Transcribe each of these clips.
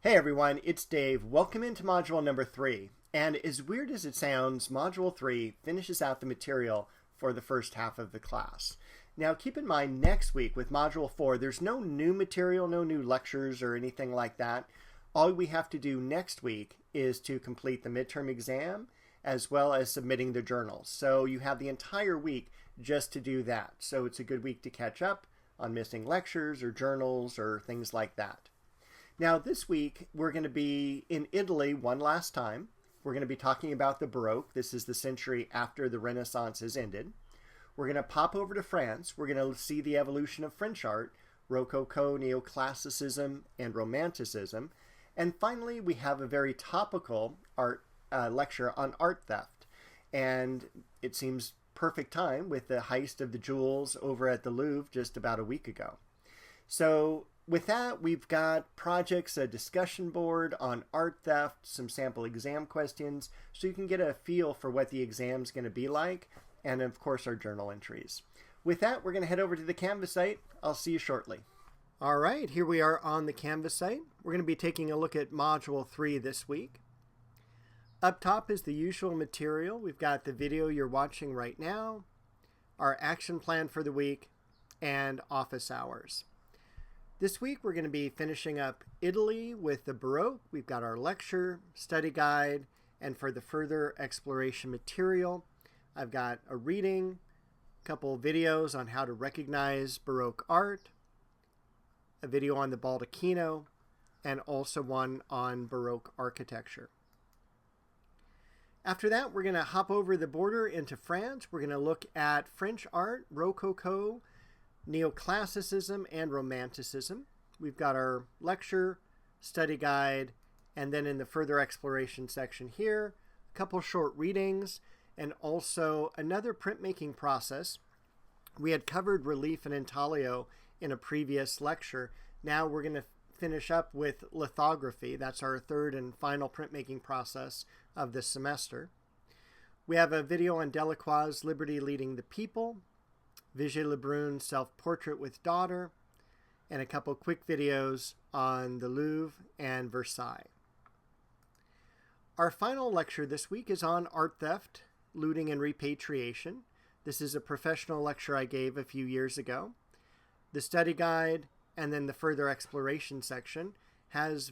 Hey everyone, it's Dave. Welcome into module number 3. And as weird as it sounds, module 3 finishes out the material for the first half of the class. Now keep in mind, next week with module 4, there's no new material, no new lectures or anything like that. All we have to do next week is to complete the midterm exam as well as submitting the journals. So you have the entire week just to do that. So it's a good week to catch up on missing lectures or journals or things like that. Now this week we're going to be in Italy one last time. We're going to be talking about the Baroque. This is the century after the Renaissance has ended. We're going to pop over to France. We're going to see the evolution of French art, Rococo, Neoclassicism, and Romanticism. And finally, we have a very topical art lecture on art theft. And it seems perfect time with the heist of the jewels over at the Louvre just about a week ago. So with that, we've got projects, a discussion board on art theft, some sample exam questions, so you can get a feel for what the exam's going to be like, and of course our journal entries. With that, we're going to head over to the Canvas site. I'll see you shortly. All right, here we are on the Canvas site. We're going to be taking a look at Module 3 this week. Up top is the usual material. We've got the video you're watching right now, our action plan for the week, and office hours. This week we're going to be finishing up Italy with the Baroque. We've got our lecture, study guide, and for the further exploration material, I've got a reading, a couple of videos on how to recognize Baroque art, a video on the Baldacchino, and also one on Baroque architecture. After that, we're going to hop over the border into France. We're going to look at French art, Rococo, Neoclassicism, and Romanticism. We've got our lecture, study guide, and then in the further exploration section here, a couple short readings, and also another printmaking process. We had covered relief and intaglio in a previous lecture. Now we're going to finish up with lithography. That's our third and final printmaking process of this semester. We have a video on Delacroix's Liberty Leading the People, Vigée Lebrun's Self-Portrait with Daughter, and a couple quick videos on the Louvre and Versailles. Our final lecture this week is on art theft, looting, and repatriation. This is a professional lecture I gave a few years ago. The study guide and then the further exploration section has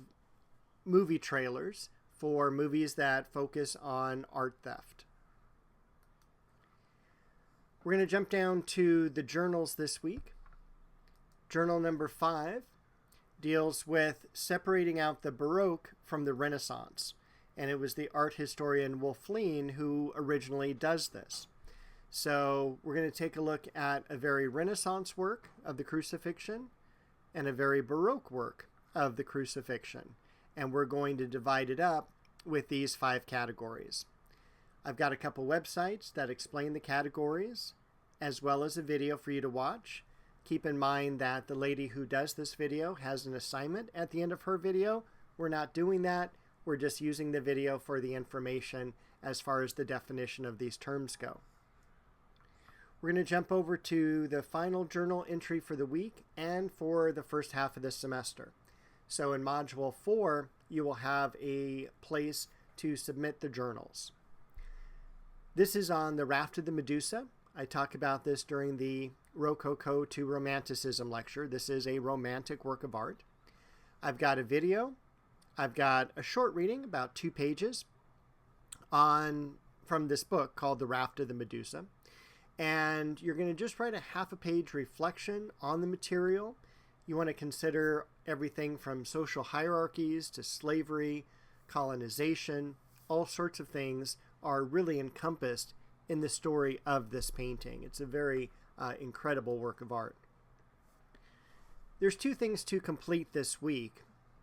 movie trailers for movies that focus on art theft. We're going to jump down to the journals this week. Journal number 5 deals with separating out the Baroque from the Renaissance. And it was the art historian Wolf Lean who originally does this. So we're going to take a look at a very Renaissance work of the crucifixion and a very Baroque work of the crucifixion. And we're going to divide it up with these 5 categories. I've got a couple websites that explain the categories, as well as a video for you to watch. Keep in mind that the lady who does this video has an assignment at the end of her video. We're not doing that. We're just using the video for the information as far as the definition of these terms go. We're going to jump over to the final journal entry for the week and for the first half of the semester. So in Module 4, you will have a place to submit the journals. This is on the Raft of the Medusa. I talk about this during the Rococo to Romanticism lecture. This is a romantic work of art. I've got a video. I've got a short reading, about 2 pages, from this book called The Raft of the Medusa. And you're going to just write a half a page reflection on the material. You want to consider everything from social hierarchies to slavery, colonization, all sorts of things are really encompassed in the story of this painting. It's a very incredible work of art. There's 2 things to complete this week.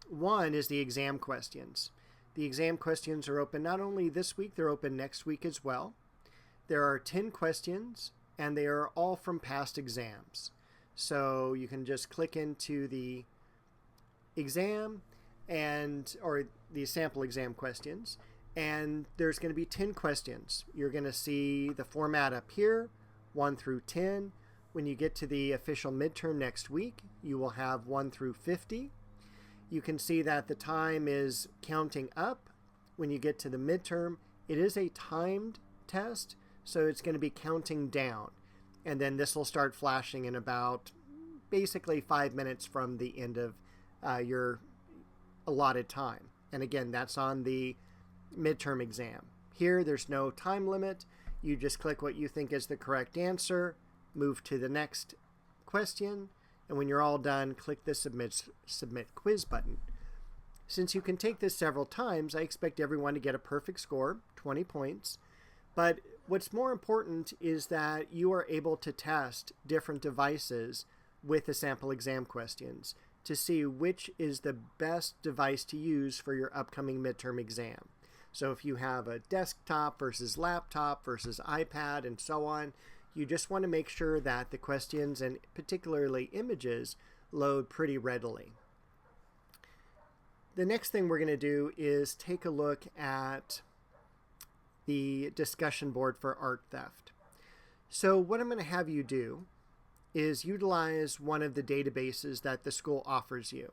One is the exam questions. The exam questions are open not only this week, they're open next week as well. There are 10 questions, and they are all from past exams. So you can just click into the exam or the sample exam questions, and there's going to be 10 questions. You're going to see the format up here, 1 through 10. When you get to the official midterm next week, you will have 1 through 50. You can see that the time is counting up. When you get to the midterm, it is a timed test, so it's going to be counting down. And then this will start flashing in about basically 5 minutes from the end of your allotted time. And again, that's on the midterm exam. Here, there's no time limit. You just click what you think is the correct answer, move to the next question, and when you're all done, click the Submit Quiz button. Since you can take this several times, I expect everyone to get a perfect score, 20 points. But what's more important is that you are able to test different devices with the sample exam questions to see which is the best device to use for your upcoming midterm exam. So if you have a desktop versus laptop versus iPad and so on, you just want to make sure that the questions and particularly images load pretty readily. The next thing we're going to do is take a look at the discussion board for art theft. So what I'm going to have you do is utilize one of the databases that the school offers you.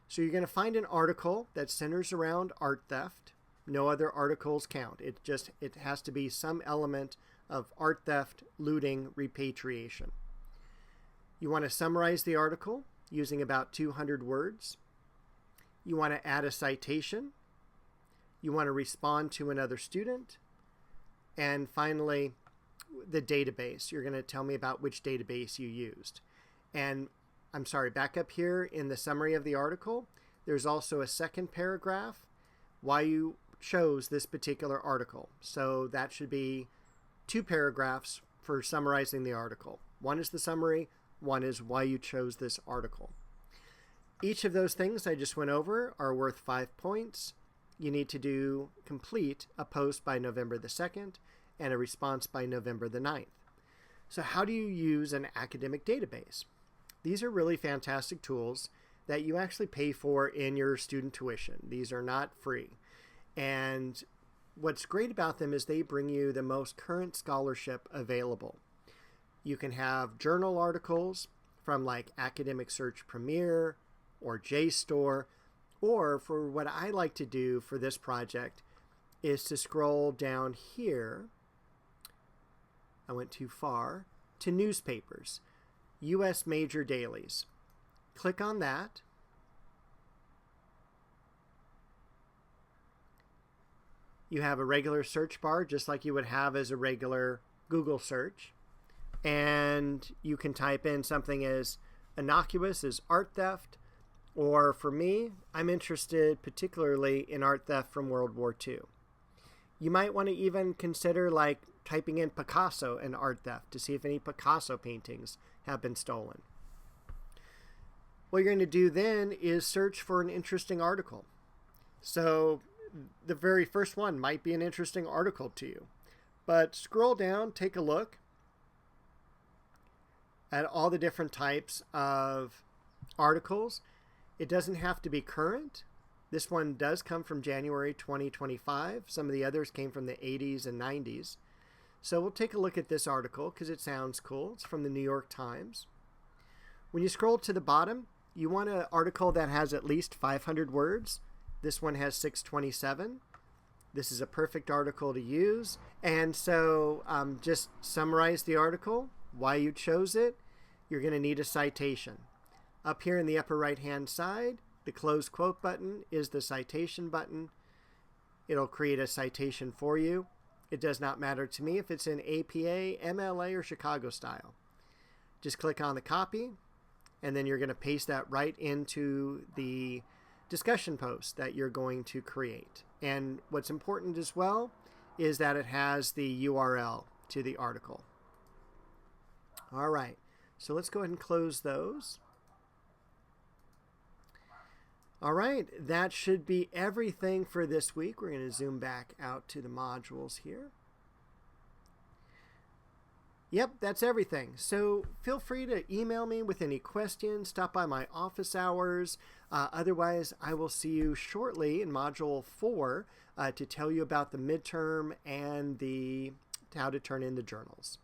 So you're going to find an article that centers around art theft. No other articles count. It has to be some element of art theft, looting, repatriation. You want to summarize the article using about 200 words. You want to add a citation. You want to respond to another student. And finally, the database. You're going to tell me about which database you used. And I'm sorry, back up here in the summary of the article, there's also a second paragraph, why you chose this particular article. So that should be 2 paragraphs for summarizing the article. One is the summary, one is why you chose this article. Each of those things I just went over are worth 5 points. You need to complete a post by November the 2nd and a response by November the 9th. So how do you use an academic database? These are really fantastic tools that you actually pay for in your student tuition. These are not free. And what's great about them is they bring you the most current scholarship available. You can have journal articles from like Academic Search Premier or JSTOR, or for what I like to do for this project is to scroll down here, I went too far, to newspapers, U.S. major dailies. Click on that. You have a regular search bar just like you would have as a regular Google search. And you can type in something as innocuous as art theft, or for me, I'm interested particularly in art theft from World War II. You might want to even consider like typing in Picasso and art theft to see if any Picasso paintings have been stolen. What you're going to do then is search for an interesting article. So the very first one might be an interesting article to you. But scroll down, take a look at all the different types of articles. It doesn't have to be current. This one does come from January 2025. Some of the others came from the 80s and 90s. So we'll take a look at this article because it sounds cool. It's from the New York Times. When you scroll to the bottom, you want an article that has at least 500 words. This one has 627. This is a perfect article to use. And so just summarize the article, why you chose it. You're going to need a citation. Up here in the upper right-hand side, the close quote button is the citation button. It'll create a citation for you. It does not matter to me if it's in APA, MLA, or Chicago style. Just click on the copy, and then you're going to paste that right into the discussion post that you're going to create. And what's important as well is that it has the URL to the article. All right, so let's go ahead and close those. All right, that should be everything for this week. We're going to zoom back out to the modules here. Yep, that's everything. So feel free to email me with any questions, stop by my office hours. Otherwise, I will see you shortly in Module 4 to tell you about the midterm and how to turn in the journals.